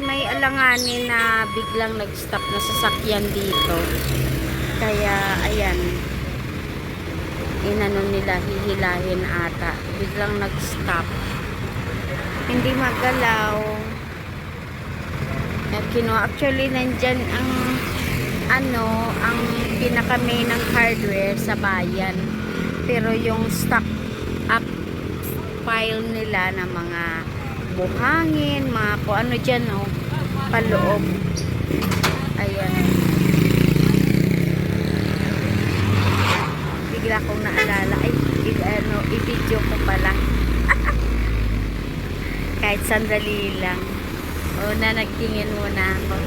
may alanganin na biglang nag-stop na sasakyan dito. Kaya, ayan. Inano nila, hihilahin ata. Biglang nag-stop. Hindi magalaw. Actually, nandyan ang ang pinaka main ng hardware sa bayan. Pero yung stock up file nila na mga buhangin, mga kung ano dyan, oh, paloob. Ayan. Bigla kong naalala, ay, i-video ko pala. Kahit sandali lang. O, nagtingin muna ako.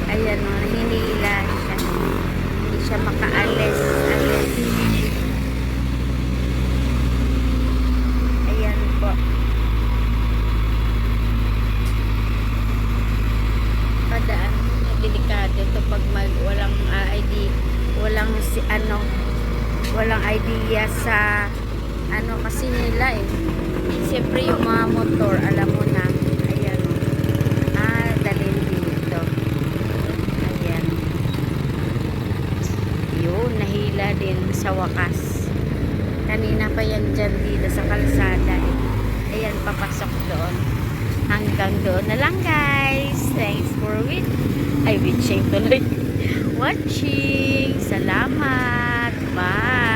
Ayan, o, hinihila siya. Hindi siya makaalis. Ayan po. Padaan, delikado to pag walang ID, walang walang idea sa kasi nila eh. Siyempre yung mga motor, alam mo na. Ayan. Dalhin dito. Ayan. Yun, nahila din sa wakas. Kanina pa yan dyan dito sa kalsada eh. Ayan, papasok doon. Hanggang doon na lang guys. Thanks for watching tuloy. Watching. Salamat. Bye.